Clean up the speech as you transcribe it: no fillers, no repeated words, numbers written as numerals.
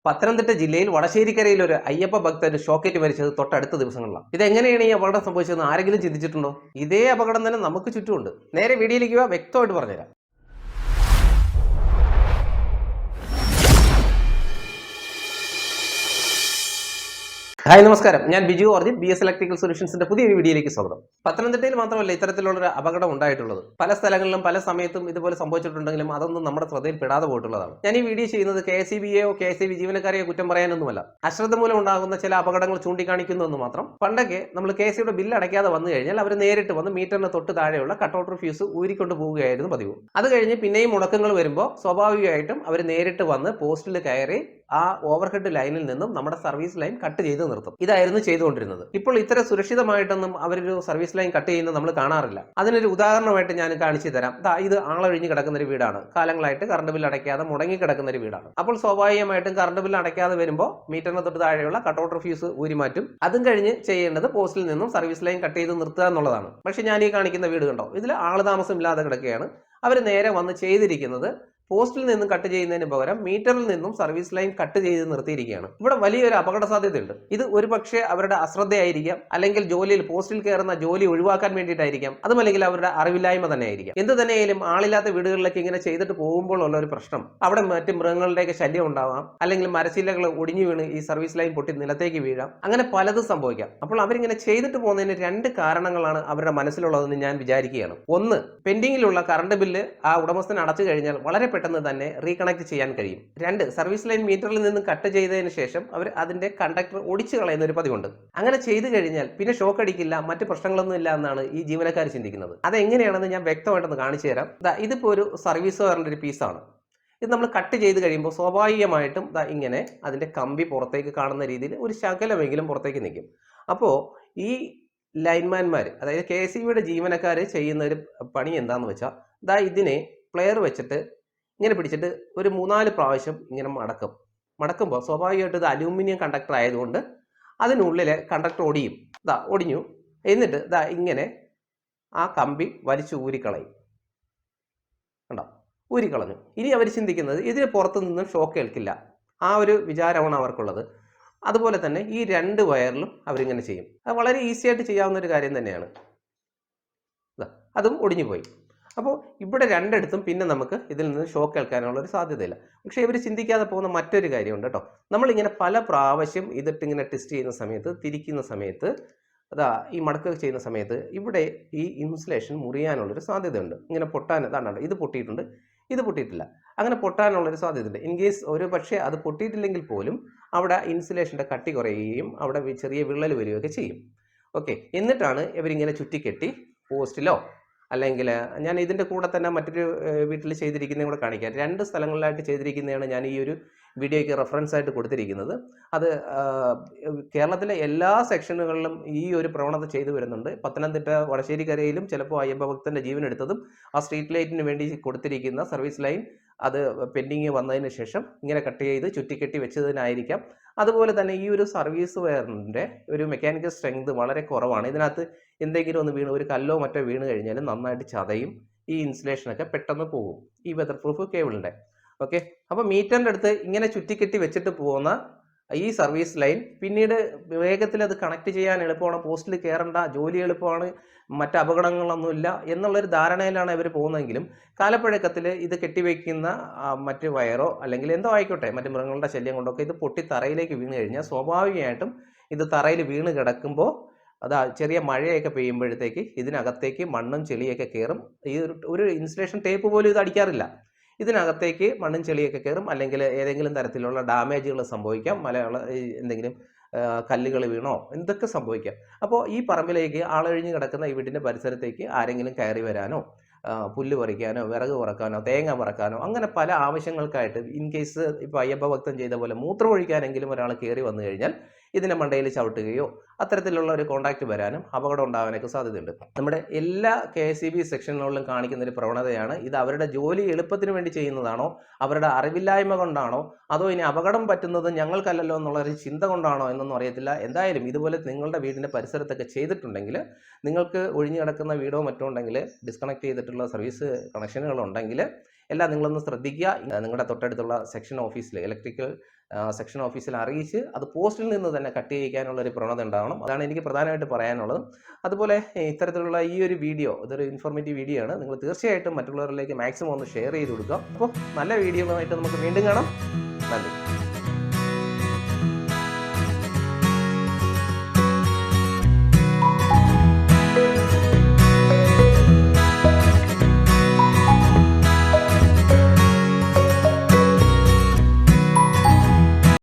പത്തനംതിട്ട ജില്ലയിൽ വടശ്ശേരിക്കരയിൽ ഒരു അയ്യപ്പ ഭക്തന് ഷോക്കേറ്റ് മരിച്ചത് തൊട്ടടുത്ത ദിവസങ്ങളിലാണ്. ഇതെങ്ങനെയാണ് ഈ അപകടം സംഭവിച്ചതെന്ന് ആരെങ്കിലും ചിന്തിച്ചിട്ടുണ്ടോ? ഇതേ അപകടം തന്നെ നമുക്ക് ചുറ്റുമുണ്ട്. നേരെ വീഡിയോയിലേക്ക് വ്യക്തമായിട്ട് പറഞ്ഞുതരാം. ഹായ് നമസ്കാരം, ഞാൻ ബിജു ഓർജിൻ, BS ഇലക്ട്രിക്കൽ സൊല്യൂഷൻസിന്റെ പുതിയ വീഡിയോയിലേക്ക് സ്വാഗതം. പത്തനംതിട്ടയിൽ മാത്രമല്ല ഇത്തരത്തിലുള്ള അപകടം ഉണ്ടായിട്ടുള്ളത്. പല സ്ഥലങ്ങളിലും പല സമയത്തും ഇതുപോലെ സംഭവിച്ചിട്ടുണ്ടെങ്കിലും അതൊന്നും നമ്മുടെ ശ്രദ്ധയിൽ പെടാതെ പോയിട്ടുള്ളതാണ്. ഞാൻ ഈ വീഡിയോ ചെയ്യുന്നത് KSEBയെയോ KSEB ജീവനക്കാരെയോ കുറ്റം പറയാനൊന്നുമല്ല. അശ്രദ്ധ മൂലം ഉണ്ടാകുന്ന ചില അപകടങ്ങൾ ചൂണ്ടിക്കാണിക്കുന്നു എന്ന് മാത്രം. പണ്ടൊക്കെ നമ്മൾ KSEBിയുടെ ബില്ല് അടയ്ക്കാതെ വന്നു കഴിഞ്ഞാൽ അവർ നേരിട്ട് വന്ന് മീറ്ററിന് തൊട്ട് താഴെയുള്ള കട്ടൗട്ടർ ഫ്യൂസ് ഊരിക്കൊണ്ട് പോവുകയായിരുന്നു പതിവ്. അത് കഴിഞ്ഞ് പിന്നെയും മുടക്കങ്ങൾ വരുമ്പോൾ സ്വാഭാവികമായിട്ടും അവർ നേരിട്ട് വന്ന് പോസ്റ്റിൽ കയറി ആ ഓവർഹെഡ് ലൈനിൽ നിന്നും നമ്മുടെ സർവീസ് ലൈൻ കട്ട് ചെയ്ത് നിർത്തും. ഇതായിരുന്നു ചെയ്തുകൊണ്ടിരുന്നത്. ഇപ്പോൾ ഇത്ര സുരക്ഷിതമായിട്ടൊന്നും അവരൊരു സർവീസ് ലൈൻ കട്ട് ചെയ്യുന്നത് നമ്മൾ കാണാറില്ല. അതിനൊരു ഉദാഹരണമായിട്ട് ഞാൻ കാണിച്ചു തരാം. ഇത് ആളൊഴിഞ്ഞ് കിടക്കുന്ന ഒരു വീടാണ്. കാലങ്ങളായിട്ട് കറണ്ട് ബില്ല് അടയ്ക്കാതെ മുടങ്ങി കിടക്കുന്ന ഒരു വീടാണ്. അപ്പോൾ സ്വാഭാവികമായിട്ടും കറണ്ട് ബില്ല് അടയ്ക്കാതെ വരുമ്പോൾ മീറ്ററിന് തൊട്ട് താഴെയുള്ള കട്ടൗട്ടർ ഫ്യൂസ് ഊരി മാറ്റും. അതും കഴിഞ്ഞ് ചെയ്യേണ്ടത് പോസ്റ്റിൽ നിന്നും സർവീസ് ലൈൻ കട്ട് ചെയ്ത് നിർത്തുക എന്നുള്ളതാണ്. പക്ഷെ ഞാൻ ഈ കാണിക്കുന്ന വീട് കണ്ടോ, ഇതിൽ ആളുതാമസം ഇല്ലാതെ കിടക്കുകയാണ്. അവർ നേരെ വന്ന് ചെയ്തിരിക്കുന്നത് പോസ്റ്റിൽ നിന്നും കട്ട് ചെയ്യുന്നതിന് പകരം മീറ്ററിൽ നിന്നും സർവീസ് ലൈൻ കട്ട് ചെയ്ത് നിർത്തിയിരിക്കുകയാണ്. ഇവിടെ വലിയൊരു അപകട സാധ്യതയുണ്ട്. ഇത് ഒരു പക്ഷേ അവരുടെ അശ്രദ്ധയായിരിക്കാം, അല്ലെങ്കിൽ ജോലിയിൽ പോസ്റ്റിൽ കയറുന്ന ജോലി ഒഴിവാക്കാൻ വേണ്ടിയിട്ടായിരിക്കാം, അതുമല്ലെങ്കിൽ അവരുടെ അറിവില്ലായ്മ തന്നെ ആയിരിക്കാം. എന്ത് തന്നെയായാലും ആളില്ലാത്ത വീടുകളിലേക്ക് ഇങ്ങനെ ചെയ്തിട്ട് പോകുമ്പോൾ ഉള്ള ഒരു പ്രശ്നം, അവിടെ മറ്റ് മൃഗങ്ങളുടെയൊക്കെ ശല്യം ഉണ്ടാവാം, അല്ലെങ്കിൽ മരച്ചില്ലകൾ ഒടിഞ്ഞു വീണ് ഈ സർവീസ് ലൈൻ പൊട്ടി നിലത്തേക്ക് വീഴാം, അങ്ങനെ പലതും സംഭവിക്കാം. അപ്പോൾ അവരിങ്ങനെ ചെയ്തിട്ട് പോകുന്നതിന് രണ്ട് കാരണങ്ങളാണ് അവരുടെ മനസ്സിലുള്ളതെന്ന് ഞാൻ വിചാരിക്കുകയാണ്. ഒന്ന്, പെൻഡിങ്ങിലുള്ള കറണ്ട് ബില്ല് ആ ഉടമസ്ഥൻ അടച്ചു കഴിഞ്ഞാൽ വളരെ പെട്ടെന്ന് തന്നെ റീകണക്ട് ചെയ്യാൻ കഴിയും. രണ്ട്, സർവീസ് ലൈൻ മീറ്ററിൽ നിന്ന് കട്ട് ചെയ്തതിന് ശേഷം അവർ അതിന്റെ കണ്ടക്ടർ ഒടിച്ചു കളയുന്ന ഒരു പതിവുണ്ട്. അങ്ങനെ ചെയ്തു കഴിഞ്ഞാൽ പിന്നെ ഷോക്ക് അടിക്കില്ല, മറ്റു പ്രശ്നങ്ങളൊന്നും ഇല്ല എന്നാണ് ഈ ജീവനക്കാർ ചിന്തിക്കുന്നത്. അതെങ്ങനെയാണെന്ന് ഞാൻ വ്യക്തമായിട്ടൊന്ന് കാണിച്ചു തരാം. ഇതിപ്പോ ഒരു സർവീസ് വയറിന്റെ ഒരു പീസാണ്. ഇത് നമ്മൾ കട്ട് ചെയ്ത് കഴിയുമ്പോൾ സ്വാഭാവികമായിട്ടും ഇങ്ങനെ അതിന്റെ കമ്പി പുറത്തേക്ക് കാണുന്ന രീതിയിൽ ഒരു ശകലമെങ്കിലും പുറത്തേക്ക് നിൽക്കും. അപ്പോൾ ഈ ലൈൻമാൻമാർ, അതായത് KSEBിയുടെ ജീവനക്കാർ ചെയ്യുന്ന ഒരു പണി എന്താണെന്ന് വെച്ചാൽ ഇതിനെ പ്ലെയർ വെച്ചിട്ട് ഇങ്ങനെ പിടിച്ചിട്ട് ഒരു 3-4 പ്രാവശ്യം ഇങ്ങനെ മടക്കുമ്പോൾ സ്വാഭാവികമായിട്ട് ഇത് അലൂമിനിയം കണ്ടക്ടർ ആയതുകൊണ്ട് അതിനുള്ളിലെ കണ്ടക്ടർ ഒടിഞ്ഞു. എന്നിട്ട് ഇങ്ങനെ ആ കമ്പി വലിച്ചു ഊരിക്കളയും. കണ്ടോ, ഊരിക്കളഞ്ഞു. ഇനി അവർ ചിന്തിക്കുന്നത് ഇതിന് പുറത്തു നിന്നും ഷോക്ക് ഏൽക്കില്ല, ആ ഒരു വിചാരമാണ് അവർക്കുള്ളത്. അതുപോലെ തന്നെ ഈ 2 വയറിലും അവരിങ്ങനെ ചെയ്യും. അത് വളരെ ഈസി ആയിട്ട് ചെയ്യാവുന്ന ഒരു കാര്യം തന്നെയാണ്. അതും ഒടിഞ്ഞു പോയി. അപ്പോൾ ഇവിടെ രണ്ടിടത്തും പിന്നെ നമുക്ക് ഇതിൽ നിന്ന് ഷോക്ക് ഏൽക്കാനുള്ള ഒരു സാധ്യതയില്ല. പക്ഷേ ഇവർ ചിന്തിക്കാതെ പോകുന്ന മറ്റൊരു കാര്യമുണ്ട് കേട്ടോ. നമ്മളിങ്ങനെ പല പ്രാവശ്യം ഇതിട്ടിങ്ങനെ ടെസ്റ്റ് ചെയ്യുന്ന സമയത്ത്, തിരിക്കുന്ന സമയത്ത്, ഈ മടക്ക് ചെയ്യുന്ന സമയത്ത് ഇവിടെ ഈ ഇൻസുലേഷൻ മുറിയാനുള്ളൊരു സാധ്യതയുണ്ട്. ഇങ്ങനെ പൊട്ടാൻ ഇത് പൊട്ടിയിട്ടുണ്ട്, ഇത് പൊട്ടിയിട്ടില്ല. അങ്ങനെ പൊട്ടാനുള്ളൊരു സാധ്യതയുണ്ട്. ഇൻ കേസ് ഒരു പക്ഷേ അത് പൊട്ടിയിട്ടില്ലെങ്കിൽ പോലും അവിടെ ഇൻസുലേഷൻ്റെ കട്ടി കുറയുകയും അവിടെ ചെറിയ വിള്ളൽ വരികയൊക്കെ ചെയ്യും. ഓക്കെ, എന്നിട്ടാണ് ഇവരിങ്ങനെ ചുറ്റിക്കെട്ടി പോസ്റ്റിലോ, അല്ലെങ്കിൽ ഞാൻ ഇതിൻ്റെ കൂടെ തന്നെ മറ്റൊരു വീട്ടിൽ ചെയ്തിരിക്കുന്നതും കൂടെ കാണിക്കാം. 2 സ്ഥലങ്ങളിലായിട്ട് ചെയ്തിരിക്കുന്നതാണ് ഞാൻ ഈ ഒരു വീഡിയോയ്ക്ക് റെഫറൻസ് ആയിട്ട് കൊടുത്തിരിക്കുന്നത്. അത് കേരളത്തിലെ എല്ലാ സെക്ഷനുകളിലും ഈ ഒരു പ്രവണത ചെയ്തു വരുന്നുണ്ട്. പത്തനംതിട്ട വടശ്ശേരിക്കരയിലും ചിലപ്പോൾ അയ്യപ്പ ഭക്തൻ്റെ ജീവൻ എടുത്തതും ആ സ്ട്രീറ്റ് ലൈറ്റിന് വേണ്ടി കൊടുത്തിരിക്കുന്ന സർവീസ് ലൈൻ അത് പെൻഡിങ് വന്നതിന് ശേഷം ഇങ്ങനെ കട്ട് ചെയ്ത് ചുറ്റിക്കെട്ടി വെച്ചതിനായിരിക്കാം. അതുപോലെ തന്നെ ഈ ഒരു സർവീസ് വയറിൻ്റെ ഒരു മെക്കാനിക്കൽ സ്ട്രെങ്ത് വളരെ കുറവാണ്. ഇതിനകത്ത് എന്തെങ്കിലും ഒന്ന് വീണ്, ഒരു കല്ലോ മറ്റോ വീണ് കഴിഞ്ഞാൽ നന്നായിട്ട് ചതയും, ഈ ഇൻസുലേഷനൊക്കെ പെട്ടെന്ന് പോകും, ഈ വെതർ പ്രൂഫ് കേബിളിൻ്റെ. ഓക്കെ, അപ്പോൾ മീറ്ററിൻ്റെ അടുത്ത് ഇങ്ങനെ ചുറ്റിക്കെട്ടി വെച്ചിട്ട് പോകുന്ന ഈ സർവീസ് ലൈൻ പിന്നീട് വേഗത്തിൽ അത് കണക്ട് ചെയ്യാൻ എളുപ്പമാണ്, പോസ്റ്റിൽ കയറേണ്ട, ജോലി എളുപ്പമാണ്, മറ്റ് അപകടങ്ങളൊന്നുമില്ല എന്നുള്ളൊരു ധാരണയിലാണ് ഇവർ പോകുന്നതെങ്കിലും കാലപ്പഴക്കത്തിൽ ഇത് കെട്ടിവെക്കുന്ന മറ്റ് വയറോ അല്ലെങ്കിൽ എന്തോ ആയിക്കോട്ടെ, മറ്റ് മൃഗങ്ങളുടെ ശല്യം കൊണ്ടൊക്കെ ഇത് പൊട്ടി തറയിലേക്ക് വീണ് കഴിഞ്ഞാൽ സ്വാഭാവികമായിട്ടും ഇത് തറയിൽ വീണ് കിടക്കുമ്പോൾ ചെറിയ മഴയൊക്കെ പെയ്യുമ്പോഴത്തേക്ക് ഇതിനകത്തേക്ക് മണ്ണും ചെളിയൊക്കെ കയറും. ഈ ഒരു ഇൻസുലേഷൻ ടേപ്പ് പോലും ഇത് അടിക്കാറില്ല. ഇതിനകത്തേക്ക് മണ്ണും ചെളിയൊക്കെ കയറും, അല്ലെങ്കിൽ ഏതെങ്കിലും തരത്തിലുള്ള ഡാമേജുകൾ സംഭവിക്കാം, എന്തെങ്കിലും കല്ലുകൾ വീണോ എന്തൊക്കെ സംഭവിക്കാം. അപ്പോൾ ഈ പറമ്പിലേക്ക് ആളൊഴിഞ്ഞ് കിടക്കുന്ന ഈ വീടിൻ്റെ പരിസരത്തേക്ക് ആരെങ്കിലും കയറി വരാനോ, പുല്ല് പറിക്കാനോ, വിറക് പറക്കാനോ, തേങ്ങ പറക്കാനോ, അങ്ങനെ പല ആവശ്യങ്ങൾക്കായിട്ട്, ഇൻ കേസ് ഇപ്പോൾ അയ്യപ്പ ഭക്തൻ ചെയ്ത പോലെ മൂത്രമൊഴിക്കാനെങ്കിലും ഒരാൾ കയറി വന്നു കഴിഞ്ഞാൽ ഇതിനെ മണ്ടയിൽ ചവിട്ടുകയോ അത്തരത്തിലുള്ള ഒരു കോണ്ടാക്ട് വരാനും അപകടം ഉണ്ടാകാനൊക്കെ സാധ്യതയുണ്ട്. നമ്മുടെ എല്ലാ KSEB സെക്ഷനുകളിലും കാണിക്കുന്ന ഒരു പ്രവണതയാണ്. ഇത് അവരുടെ ജോലി എളുപ്പത്തിന് വേണ്ടി ചെയ്യുന്നതാണോ, അവരുടെ അറിവില്ലായ്മ കൊണ്ടാണോ, അതോ ഇനി അപകടം പറ്റുന്നത് ഞങ്ങൾക്കല്ലല്ലോ എന്നുള്ളൊരു ചിന്ത കൊണ്ടാണോ എന്നൊന്നും അറിയത്തില്ല. എന്തായാലും ഇതുപോലെ നിങ്ങളുടെ വീടിൻ്റെ പരിസരത്തൊക്കെ ചെയ്തിട്ടുണ്ടെങ്കിൽ, നിങ്ങൾക്ക് ഒഴിഞ്ഞു കിടക്കുന്ന വീടോ മറ്റോ ഉണ്ടെങ്കിൽ, ഡിസ്കണക്ട് ചെയ്തിട്ടുള്ള സർവീസ് കണക്ഷനുകളുണ്ടെങ്കിൽ എല്ലാം നിങ്ങളൊന്ന് ശ്രദ്ധിക്കുക. നിങ്ങളുടെ തൊട്ടടുത്തുള്ള സെക്ഷൻ ഓഫീസിൽ, ഇലക്ട്രിക്കൽ സെക്ഷൻ ഓഫീസിൽ അറിയിച്ച് അത് പോസ്റ്റിൽ നിന്ന് തന്നെ കട്ട് ചെയ്യിക്കാനുള്ള ഒരു പ്രവണത ഉണ്ടാവണം. അതാണ് എനിക്ക് പ്രധാനമായിട്ട് പറയാനുള്ളത്. അതുപോലെ ഇത്തരത്തിലുള്ള ഈ ഒരു വീഡിയോ, ഇതൊരു ഇൻഫോർമേറ്റീവ് വീഡിയോ ആണ്. നിങ്ങൾ തീർച്ചയായിട്ടും മറ്റുള്ളവരിലേക്ക് മാക്സിമം ഒന്ന് ഷെയർ ചെയ്ത് കൊടുക്കുക. അപ്പോൾ നല്ല വീഡിയോകളുമായിട്ട് നമുക്ക് വീണ്ടും കാണാം. നന്ദി.